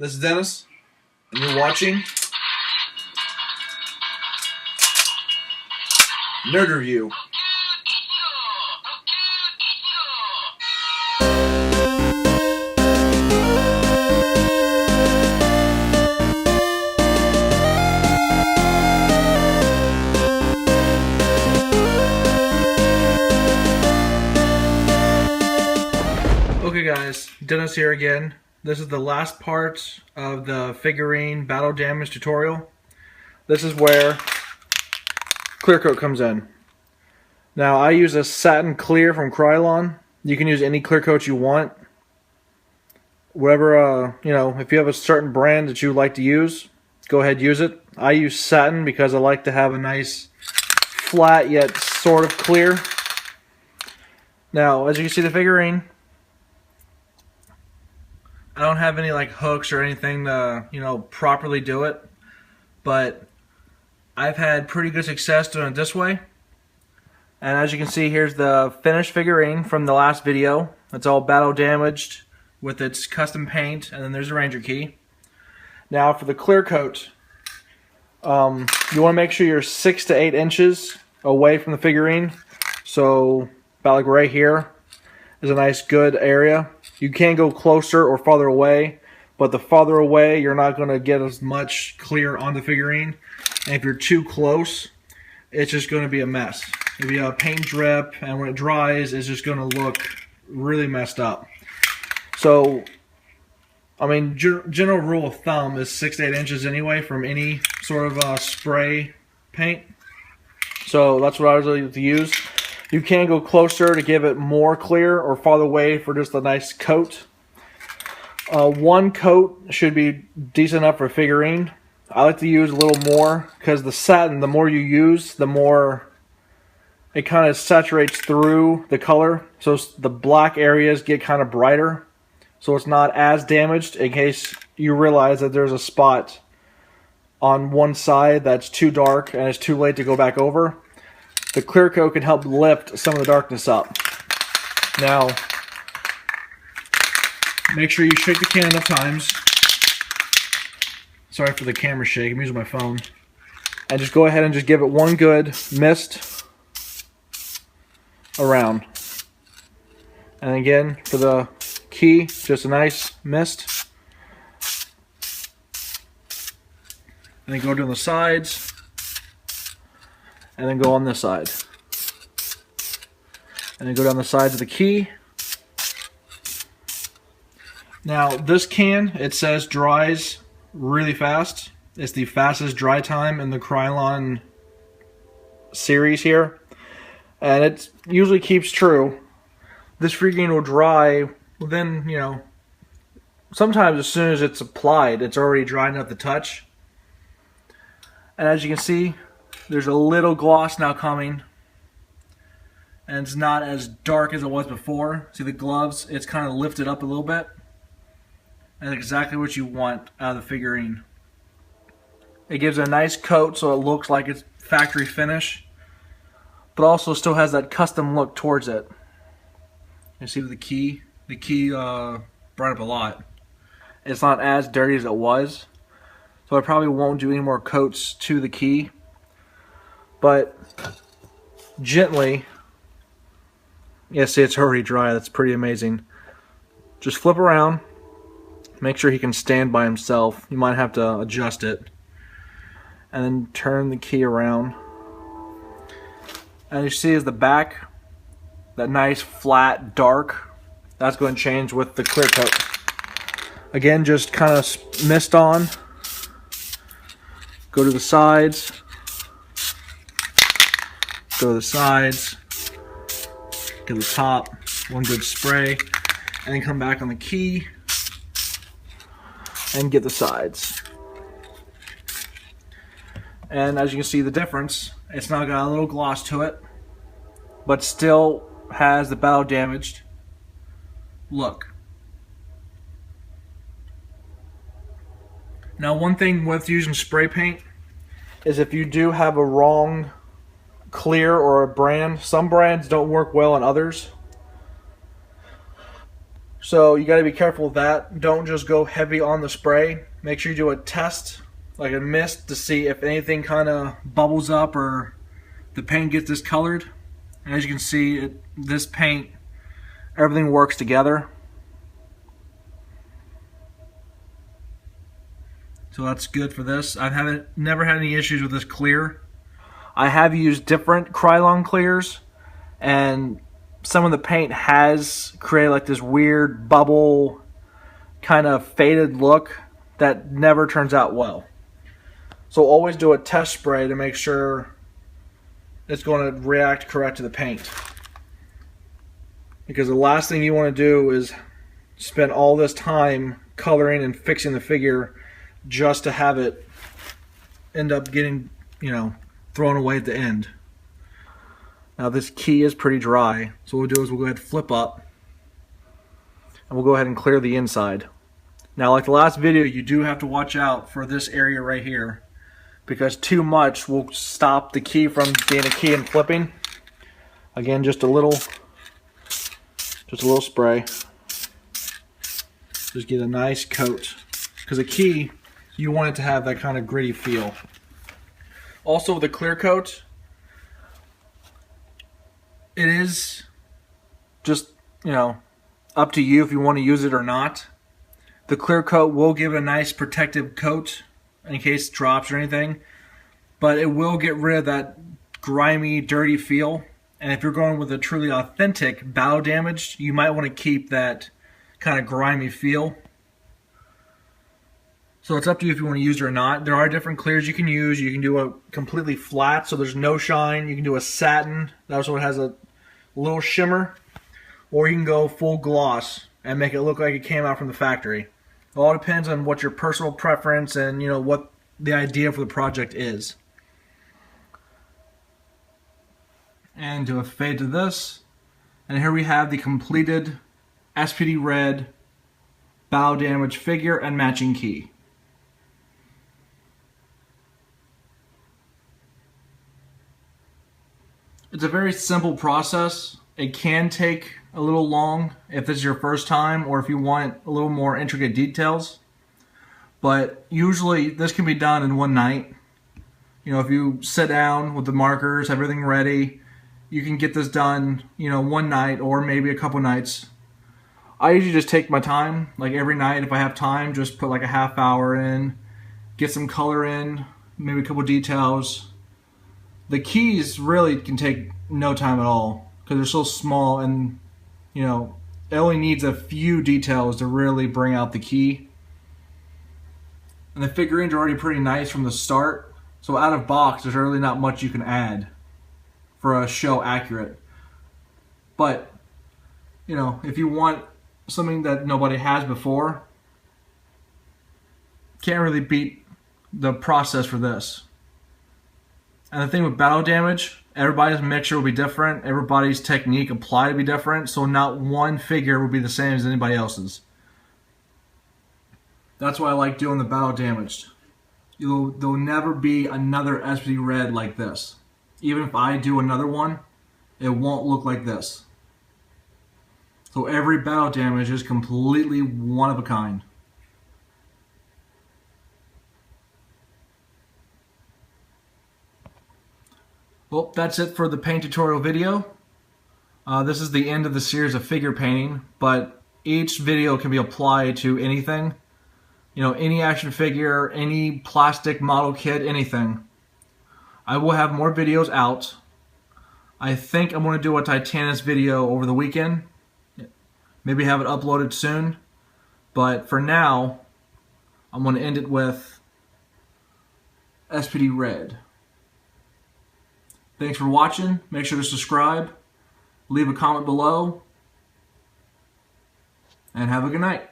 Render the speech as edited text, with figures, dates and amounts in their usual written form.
This is Dennis, and you're watching Nerd Review. Okay guys, Dennis here again. This is the last part of the figurine battle damage tutorial. This is where clear coat comes in. Now I use a satin clear from Krylon. You can use any clear coat you want. Whatever, if you have a certain brand that you like to use, go ahead use it. I use satin because I like to have a nice flat yet sort of clear. Now as you can see the figurine, I don't have any like hooks or anything to, properly do it, but I've had pretty good success doing it this way. And as you can see, here's the finished figurine from the last video. It's all battle damaged with its custom paint, and then there's a Ranger key. Now for the clear coat, you want to make sure you're 6 to 8 inches away from the figurine. So about like right here is a nice good area. You can go closer or farther away, but the farther away you're not going to get as much clear on the figurine. And if you're too close, it's just going to be a mess. It'll be a paint drip, and when it dries, it's just going to look really messed up. So, I mean, general rule of thumb is 6 to 8 inches anyway from any sort of spray paint. So that's what I was like to use. You can go closer to give it more clear, or farther away for just a nice coat. One coat should be decent enough for a figurine. I like to use a little more because the satin, the more you use, the more it kind of saturates through the color. So the black areas get kind of brighter. So it's not as damaged in case you realize that there's a spot on one side that's too dark and it's too late to go back over. The clear coat can help lift some of the darkness up. Now, make sure you shake the can enough times. Sorry for the camera shake, I'm using my phone. And just go ahead and just give it one good mist around. And again, for the key, just a nice mist. And then go down the sides. And then go on this side. And then go down the sides of the key. Now this can, it says dries really fast. It's the fastest dry time in the Krylon series here. And it usually keeps true. This figurine will dry within, sometimes as soon as it's applied, it's already dry enough to touch. And as you can see, there's a little gloss now coming, and it's not as dark as it was before. See the gloves? It's kind of lifted up a little bit. That's exactly what you want out of the figurine. It gives a nice coat so it looks like it's factory finish, but also still has that custom look towards it. You see with the key brought up a lot. It's not as dirty as it was, so I probably won't do any more coats to the key. But gently, see it's already dry, that's pretty amazing. Just flip around, make sure he can stand by himself. You might have to adjust it. And then turn the key around. And you see is the back, that nice flat dark, that's going to change with the clear coat. Again, just kind of mist on. Go to the sides. Go to the sides, get the top, one good spray, and then come back on the key and get the sides. And as you can see the difference, it's now got a little gloss to it, but still has the battle damaged look. Now one thing with using spray paint is if you do have a wrong clear or a brand, some brands don't work well on others. So you got to be careful with that. Don't just go heavy on the spray. Make sure you do a test, like a mist, to see if anything kind of bubbles up or the paint gets discolored. And as you can see, this paint, everything works together. So that's good for this. I've never had any issues with this clear. I have used different Krylon clears, and some of the paint has created like this weird bubble kind of faded look that never turns out well. So always do a test spray to make sure it's going to react correct to the paint. Because the last thing you want to do is spend all this time coloring and fixing the figure just to have it end up getting, thrown away at the end. Now this key is pretty dry, so what we'll do is we'll go ahead and flip up and we'll go ahead and clear the inside. Now, like the last video, you do have to watch out for this area right here, because too much will stop the key from being a key and flipping. Again, just a little spray. Just get a nice coat, because a key, you want it to have that kind of gritty feel. Also with the clear coat, it is just, up to you if you want to use it or not. The clear coat will give it a nice protective coat in case it drops or anything, but it will get rid of that grimy, dirty feel. And if you're going with a truly authentic bow damage, you might want to keep that kind of grimy feel. So it's up to you if you want to use it or not. There are different clears you can use. You can do a completely flat, so there's no shine. You can do a satin, that's what has a little shimmer. Or you can go full gloss and make it look like it came out from the factory. It all depends on what your personal preference and what the idea for the project is. And do a fade to this. And here we have the completed S.P.D red bow damage figure and matching key. It's a very simple process. It can take a little long if this is your first time or if you want a little more intricate details. But usually this can be done in one night. If you sit down with the markers, have everything ready, you can get this done, one night or maybe a couple nights. I usually just take my time, like every night if I have time, just put like a half hour in, get some color in, maybe a couple details. The keys really can take no time at all because they're so small, and it only needs a few details to really bring out the key. And the figurines are already pretty nice from the start, so out of box there's really not much you can add for a show accurate. But if you want something that nobody has before, can't really beat the process for this. And the thing with battle damage, everybody's mixture will be different. Everybody's technique applied to be different. So not one figure will be the same as anybody else's. That's why I like doing the battle damaged. There'll never be another S.P.D red like this. Even if I do another one, it won't look like this. So every battle damage is completely one of a kind. Well, that's it for the paint tutorial video. This is the end of the series of figure painting, but each video can be applied to anything. Any action figure, any plastic model kit, anything. I will have more videos out. I think I'm going to do a Titanus video over the weekend. Maybe have it uploaded soon. But for now, I'm going to end it with S.P.D red. Thanks for watching. Make sure to subscribe, leave a comment below, and have a good night.